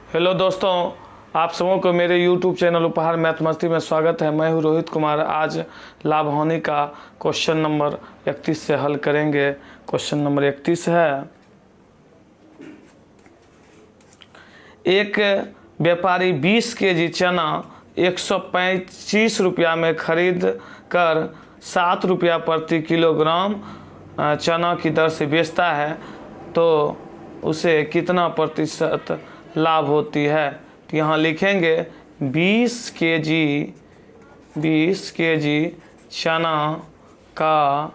Hello दोस्तों, आप सबों को मेरे YouTube चैनल उपहार मैथ मस्ती में स्वागत है। मैं हूं रोहित कुमार। आज लाभ हानि का क्वेश्चन नंबर 31 से हल करेंगे। क्वेश्चन नंबर 31 है, एक व्यापारी 20 केजी चना 125 रुपया में खरीद कर 7 रुपया प्रति किलोग्राम चना की दर से बेचता है, तो उसे कितना प्रतिशत लाभ होती है। तो यहाँ लिखेंगे 20 केजी चना का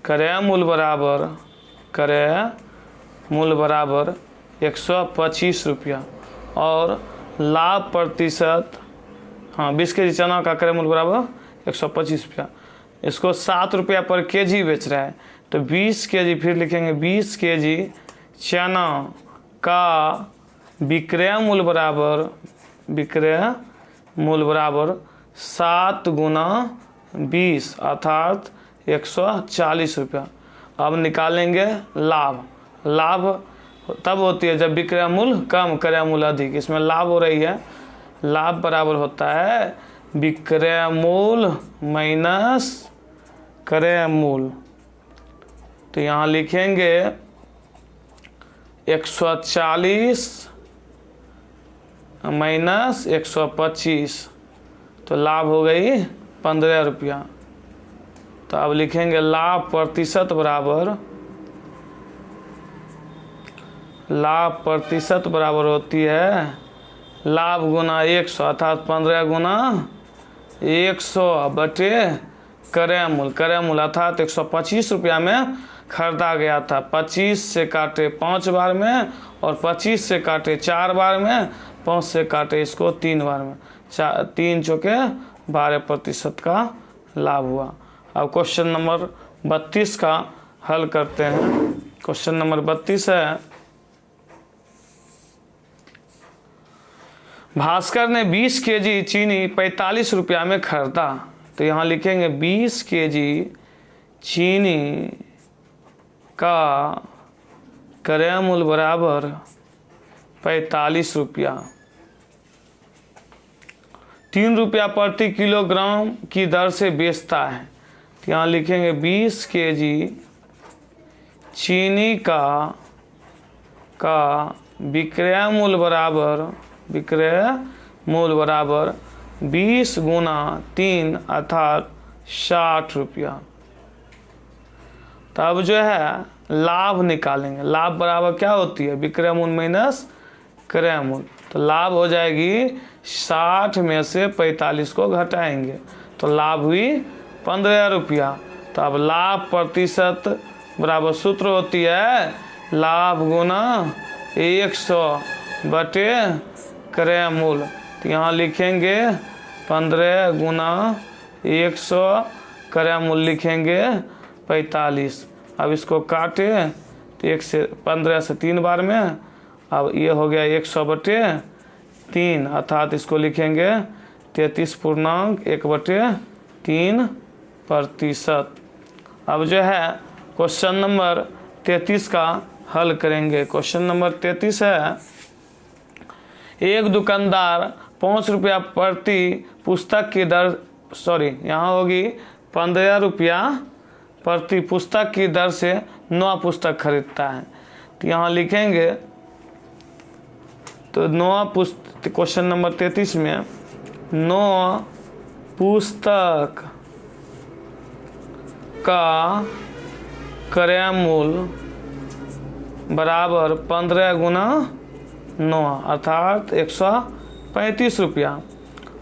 क्रय मूल्य बराबर 125 रुपया और लाभ प्रतिशत, 20 केजी चना का क्रय मूल्य बराबर 125 रुपया। इसको 7 रुपया पर केजी बेच रहा है, तो 20 केजी, फिर लिखेंगे 20 केजी चना का विक्रय मूल्य बराबर 7 गुना 20 अर्थात 140 रुपया। अब निकालेंगे लाभ तब होती है जब विक्रय मूल्य कम क्रय मूल्य अधिक। इसमें लाभ हो रही है, लाभ बराबर होता है विक्रय मूल्य माइनस क्रय मूल्य। तो यहाँ लिखेंगे 140 माइनस 125, तो लाभ हो गई 15 रुपया। तो अब लिखेंगे लाभ प्रतिशत बराबर होती है लाभ गुना 100 अर्थात 15 गुना 100 बटे क्रय मूल्य अर्थात 125 रुपया में खरीदा गया था। 25 से काटे 5 बार में और 25 से काटे 4 बार में, 5 से काटे इसको 3 बार में, 3 चौके 12% का लाभ हुआ। अब क्वेश्चन नंबर 32 का हल करते हैं। क्वेश्चन नंबर 32 है, भास्कर ने 20 केजी चीनी 45 रुपया में खरीदा। तो यहाँ लिखेंगे 20 केजी चीनी का क्रय मूल्य बराबर 45 रुपया, 3 रुपया प्रति किलोग्राम की दर से बेचता है। तो यहाँ लिखेंगे 20 केजी चीनी का विक्रय मूल्य बराबर 20 गुना 3 अर्थात 60 रुपया। तब जो है लाभ निकालेंगे। लाभ बराबर क्या होती है, विक्रय मूल्य माइनस क्रय मूल्य। तो लाभ हो जाएगी 60 में से 45 को घटाएंगे तो लाभ हुई 15 रुपया। तो अब लाभ प्रतिशत बराबर सूत्र होती है लाभ गुना 100 बटे क्रय मूल्य। तो यहाँ लिखेंगे 15 गुना 100, क्रय मूल्य लिखेंगे 45। अब इसको काटे तो 15 से 3 बार में, अब ये हो गया 100 बटे 3 अर्थात इसको लिखेंगे 33.1/3%। अब जो है क्वेश्चन नंबर 33 का हल करेंगे। क्वेश्चन नंबर 33 है, एक दुकानदार 5 रुपया प्रति पुस्तक की दर, यहाँ होगी 15 रुपया प्रति पुस्तक की दर से 9 पुस्तक खरीदता है। तो यहाँ लिखेंगे, तो 9 पुस्तक, क्वेश्चन नंबर 33 में 9 पुस्तक का क्रय मूल्य बराबर 15 गुना 9 अर्थात 135 रुपया।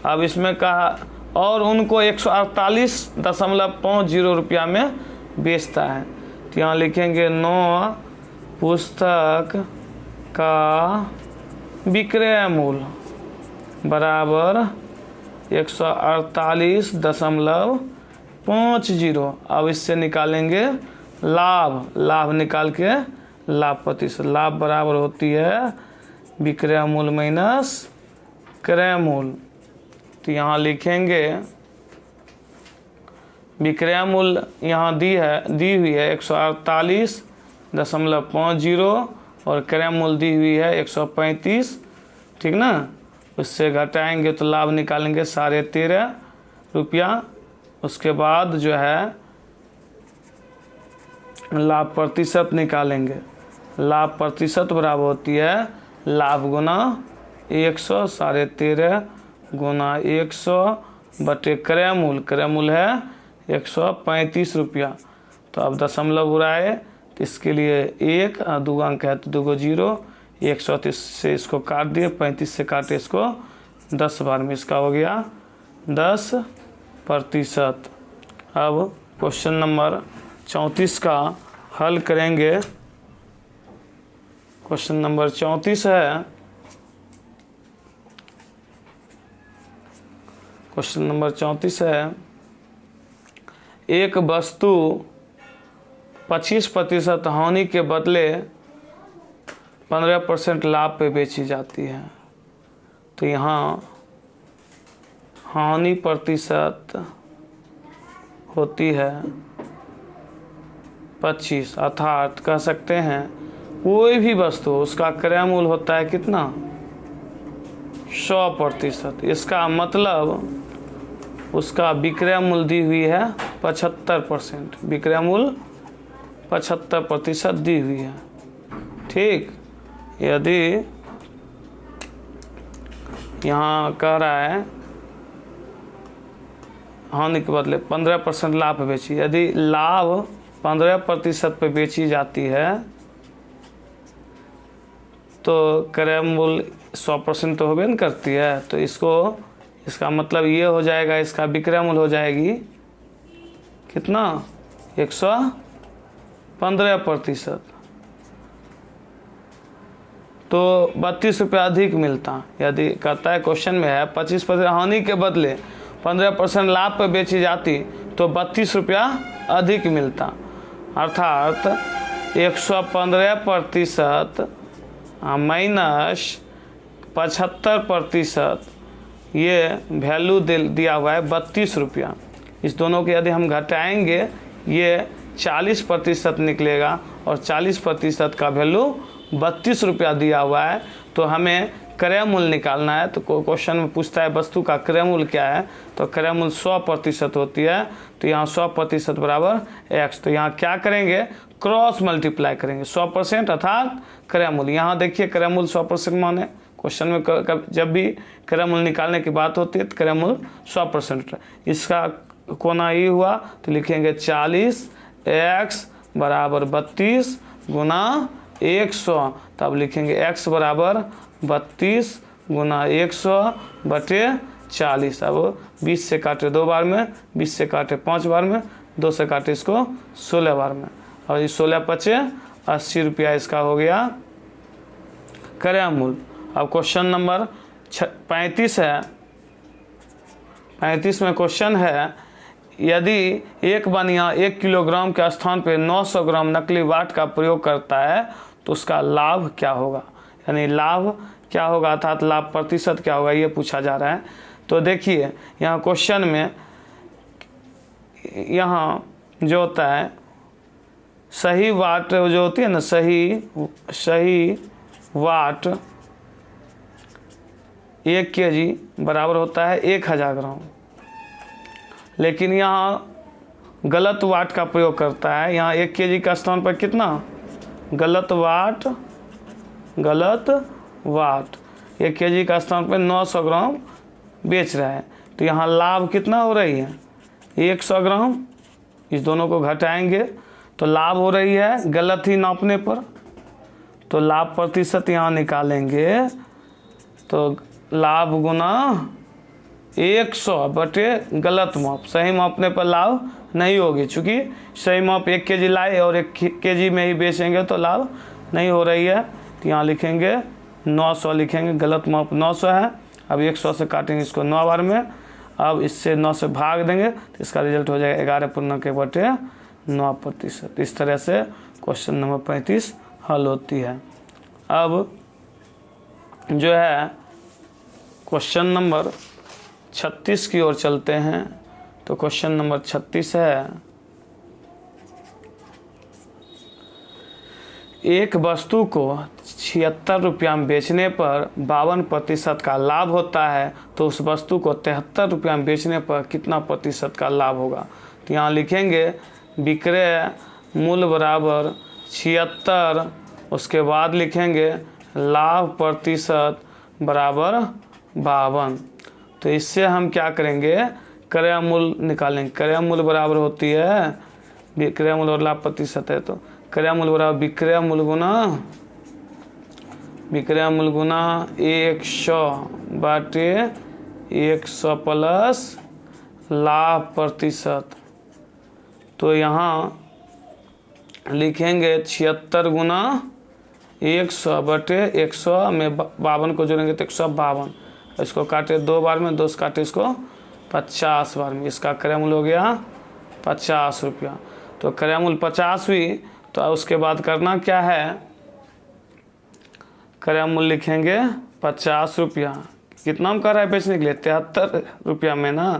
अब इसमें कहा और उनको 148.50 रुपया में बेचता है। तो यहाँ लिखेंगे 9 पुस्तक का विक्रय मूल्य बराबर 148.50। अब इससे निकालेंगे लाभ निकाल के लाभ प्रतिशत। लाभ बराबर होती है विक्रय मूल्य माइनस क्रय मूल्य। तो यहाँ लिखेंगे विक्रय मूल्य यहाँ दी हुई है 148.50 और क्रय मूल्य दी हुई है 135 ठीक ना। उससे घटाएंगे तो लाभ निकालेंगे 13.5 रुपया। उसके बाद जो है लाभ प्रतिशत निकालेंगे। लाभ प्रतिशत बराबर होती है लाभ गुना 100, 13.5 गुना 100 बटे क्रय मूल्य। क्रय मूल्य है 135 रुपया। तो अब दशमलव उड़ाए तो इसके लिए 1 और 2 अंक है तो 2 को 0, 130 से इसको काट दिए, 35 से काटे इसको 10 बार में, इसका हो गया 10%। अब क्वेश्चन नंबर 34 का हल करेंगे। क्वेश्चन नंबर 34 है, क्वेश्चन नंबर 34 है, एक वस्तु 25% हानि के बदले 15% लाभ पे बेची जाती है। तो यहाँ हानि प्रतिशत होती है 25, अर्थात कह सकते हैं कोई भी वस्तु उसका क्रय मूल्य होता है कितना, 100%। इसका मतलब उसका विक्रय मूल्य दी हुई है 75%, विक्रय मूल्य 75% दी हुई है। ठीक, यदि यहाँ कह रहा है हानि के बदले 15% लाभ पे बेची, यदि लाभ 15% पे बेची जाती है तो क्रय मूल्य 100% तो होबे न करती है। तो इसका मतलब ये हो जाएगा, इसका विक्रय मूल्य हो जाएगी कितना, 115%। तो 32 रुपया अधिक मिलता। यदि कहता है क्वेश्चन में है 25% हानि के बदले 15% लाभ पर बेची जाती तो 32 रुपया अधिक मिलता। अर्थात 115% माइनस 75%, ये वैल्यू दिया हुआ है 32 रुपया। इस दोनों के यदि हम घटाएंगे ये 40% निकलेगा और 40% का वैल्यू 32 रुपया दिया हुआ है। तो हमें क्रय मूल्य निकालना है। तो क्वेश्चन में पूछता है वस्तु का क्रय मूल्य क्या है, तो क्रय मूल्य 100% होती है। तो यहाँ 100% बराबर x। तो यहाँ क्या करेंगे, क्रॉस मल्टीप्लाई करेंगे 100% अर्थात क्रय मूल्य। यहाँ देखिए क्रय मूल्य 100% माने क्वेश्चन में जब भी क्रय मूल्य निकालने की बात होती है तो क्रय मूल्य 100%। इसका कोना ये हुआ तो लिखेंगे 40x बराबर 32 गुना 100। तब लिखेंगे x बराबर 32 गुना 100 बटे 40। अब 20 से काटे 2 बार में, 20 से काटे 5 बार में, 2 से काटे इसको 16 बार में। और ये 16 पचे 80 रुपया इसका हो गया क्रय मूल्य। अब क्वेश्चन नंबर 35 है। 35 में क्वेश्चन है, यदि एक बनिया 1 किलोग्राम के स्थान पर 900 ग्राम नकली वाट का प्रयोग करता है तो उसका लाभ क्या होगा, यानी लाभ क्या होगा अर्थात लाभ प्रतिशत क्या होगा, ये पूछा जा रहा है। तो देखिए यहाँ क्वेश्चन में यहाँ जो होता है सही वाट जो होती है ना, सही वाट 1 kg बराबर होता है 1000 ग्राम। लेकिन यहाँ गलत वाट का प्रयोग करता है। यहाँ 1 kg का स्थान पर कितना, गलत वाट 1 kg का स्थान पर 900 ग्राम बेच रहा है। तो यहाँ लाभ कितना हो रही है, 100 ग्राम। इस दोनों को घटाएंगे तो लाभ हो रही है गलत ही नापने पर। तो लाभ प्रतिशत यहाँ निकालेंगे तो लाभ गुना 100 बटे गलत माप। सही मापने पर लाभ नहीं होगी, चूँकि सही माप 1 kg लाए और 1 kg में ही बेचेंगे तो लाभ नहीं हो रही है। तो यहाँ लिखेंगे 900, लिखेंगे गलत माप 900 है। अब 100 से काटेंगे इसको 9 बार में। अब इससे 9 से भाग देंगे तो इसका रिजल्ट हो जाएगा 11.9%। इस तरह से क्वेश्चन नंबर 35 हल होती है। अब जो है क्वेश्चन नंबर 36 की ओर चलते हैं। तो क्वेश्चन नंबर 36 है, एक वस्तु को 76 रुपया में बेचने पर 52% का लाभ होता है, तो उस वस्तु को 73 रुपया में बेचने पर कितना प्रतिशत का लाभ होगा। तो यहाँ लिखेंगे विक्रय मूल्य बराबर 76, उसके बाद लिखेंगे लाभ प्रतिशत बराबर 52। तो इससे हम क्या करेंगे, क्रय मूल्य निकालेंगे। क्रय मूल्य बराबर होती है विक्रय मूल्य और लाभ प्रतिशत है, तो क्रय मूल्य बराबर विक्रय मूल्य गुना 100 बाटे 100 प्लस लाभ प्रतिशत। तो यहाँ लिखेंगे 76 गुना 100 बटे 100 में 52 को जोड़ेंगे तो 152। इसको काटे 2 बार में, 2 से काटे इसको 50 बार में। इसका क्रय मूल्य हो गया 50 रुपया। तो क्रय मूल्य 50 हुई, तो उसके बाद करना क्या है, क्रय मूल्य लिखेंगे 50 रुपया। कितना में कर रहा है बेचने के लिए, 73 रुपया में ना।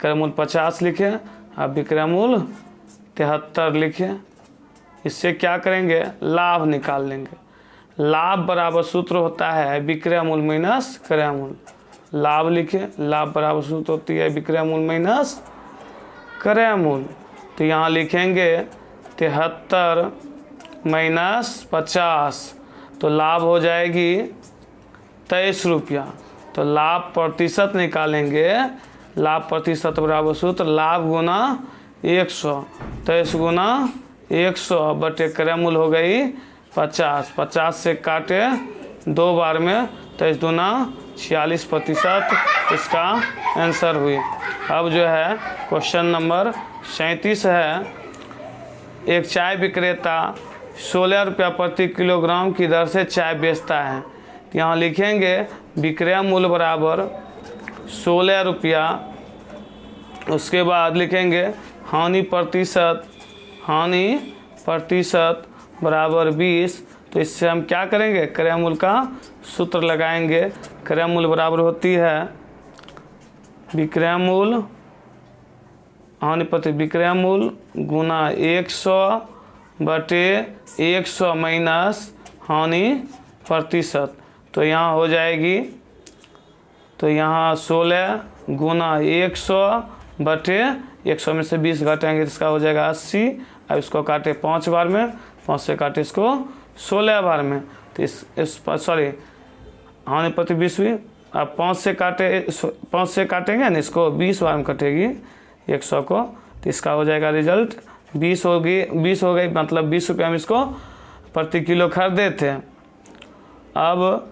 क्रय मूल्य 50 लिखे, अब विक्रय मूल्य 73 लिखे। इससे क्या करेंगे, लाभ निकाल लेंगे। लाभ बराबर सूत्र होता है विक्रय मूल्य माइनस क्रय मूल्य। लाभ लिखे, लाभ बराबर सूत्र होती है विक्रय मूल्य माइनस क्रय मूल्य। तो यहाँ लिखेंगे 73 माइनस 50, तो लाभ हो जाएगी 23 रुपया। तो लाभ प्रतिशत निकालेंगे, लाभ प्रतिशत बराबर सूत्र लाभ गुना 100, 23 गुना 100 बटे क्रय मूल्य हो गई 50। 50 से काटे 2 बार में, 23 दूना 46% इसका आंसर हुई। अब जो है क्वेश्चन नंबर 37 है। एक चाय विक्रेता 16 रुपया प्रति किलोग्राम की दर से चाय बेचता है। यहाँ लिखेंगे विक्रय मूल्य बराबर 16 रुपया, उसके बाद लिखेंगे हानि प्रतिशत बराबर 20। तो इससे हम क्या करेंगे, क्रय मूल्य का सूत्र लगाएंगे। क्रय मूल्य बराबर होती है विक्रय मूल्य विक्रय मूल्य गुना 100 बटे 100 माइनस हानि प्रतिशत। तो यहाँ हो जाएगी, तो यहाँ 16 गुना 100 बटे 100 में से 20 घटाएंगे, इसका हो जाएगा 80। अब इसको काटे 5 बार में, 5 से काटे इसको 16 बार में, तो इस हानि प्रति 20 हुई। अब 5 से काटेंगे ना, इसको 20 बार में कटेगी 100 को, तो इसका हो जाएगा रिजल्ट 20 हो गई, मतलब 20 रुपये में इसको प्रति किलो खरीदे थे। अब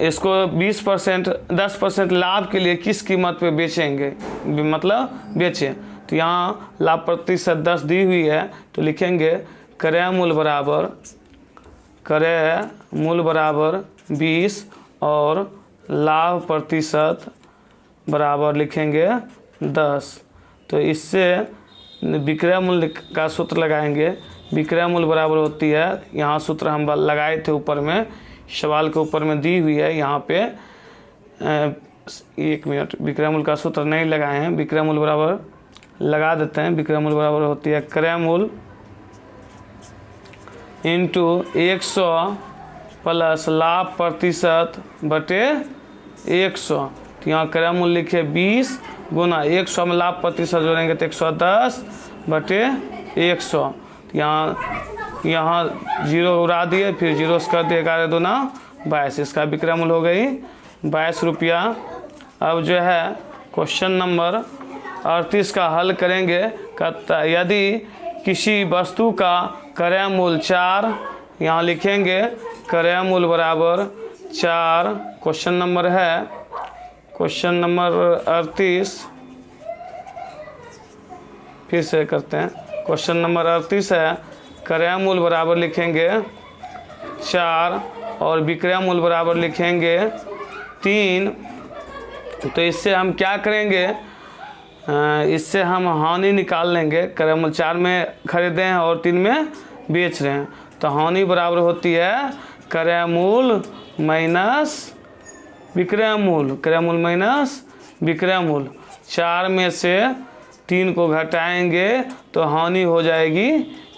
इसको 10% लाभ के लिए किस कीमत पे बेचेंगे, मतलब बेचें। तो यहाँ लाभ प्रतिशत 10 दी हुई है, तो लिखेंगे क्रय मूल्य बराबर 20 और लाभ प्रतिशत बराबर लिखेंगे 10। तो इससे विक्रय मूल्य का सूत्र लगाएंगे। विक्रय मूल्य बराबर होती है, यहाँ सूत्र हम लगाए थे ऊपर में, सवाल के ऊपर में दी हुई है। यहाँ पे 1 मिनट, विक्रय मूल्य का सूत्र नहीं लगाए हैं, विक्रय मूल्य बराबर लगा देते हैं। विक्रय मूल्य बराबर होती है क्रय मूल्य इंटू 100 प्लस लाभ प्रतिशत बटे 100। तो यहाँ क्रय मूल्य लिखे 20 गुना 100 में लाभ प्रतिशत जोड़ेंगे तो 110 बटे 100। यहाँ 0 उड़ा दिए, फिर 0 से कर दिए, 11 दूना 22। इसका विक्रय मूल्य हो गई 22 रुपया। अब जो है क्वेश्चन नंबर 38 का हल करेंगे। कहता यदि किसी वस्तु का क्रय मूल्य 4, यहाँ लिखेंगे क्रय मूल्य बराबर 4। क्वेश्चन नंबर है क्वेश्चन नंबर 38, फिर से करते हैं। क्वेश्चन नंबर 38 है, क्रय मूल्य बराबर लिखेंगे 4 और विक्रय मूल्य बराबर लिखेंगे 3। तो इससे हम क्या करेंगे, इससे हम हानि निकाल लेंगे। क्रय मूल्य 4 में खरीदे हैं और 3 में बेच रहे हैं, तो हानि बराबर होती है क्रय मूल्य माइनस विक्रय मूल्य, क्रय मूल्य माइनस विक्रय मूल्य। 4 में से 3 को घटाएंगे तो हानि हो जाएगी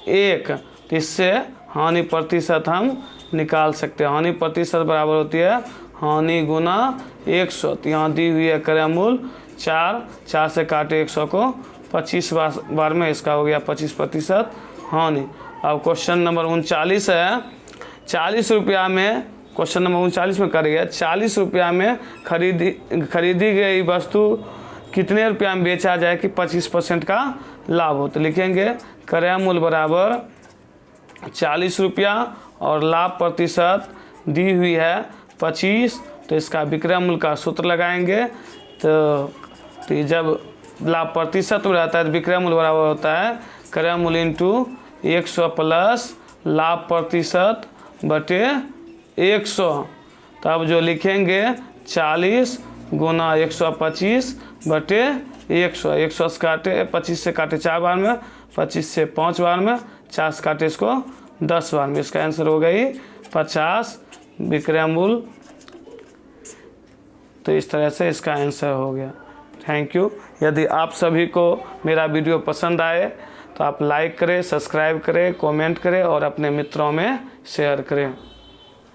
1। तो इससे हानि प्रतिशत हम निकाल सकते हैं। हानि प्रतिशत बराबर होती है हानि गुना 100। तो यहाँ दी हुई है क्रय मूल्य 4 से काटे 100 को 25 बार में, इसका हो गया 25% हानि। अब क्वेश्चन नंबर 39 है। 40 रुपया में, क्वेश्चन नंबर 39 में करिए 40 रुपया में खरीदी गई वस्तु कितने रुपया में बेचा जाए कि 25% का लाभ हो। तो लिखेंगे क्रय मूल्य बराबर 40 रुपया और लाभ प्रतिशत दी हुई है 25। तो इसका विक्रय मूल्य का सूत्र लगाएंगे। तो जब लाभ प्रतिशत में रहता है तो विक्रय मूल्य बराबर होता है क्रय मूल्य इंटू 100 प्लस लाभ प्रतिशत बटे 100। तब जो लिखेंगे 40 गुना 125 बटे 100। 100 से काटे 25 से काटे 4 बार में, 25 से 5 बार में, 4 से काटे इसको 10 बार में। इसका आंसर हो गई 50 विक्रय मूल्य। तो इस तरह से इसका आंसर हो गया। Thank you. यदि आप सभी को मेरा वीडियो पसंद आए तो आप लाइक करें, सब्सक्राइब करें, कमेंट करें और अपने मित्रों में शेयर करें।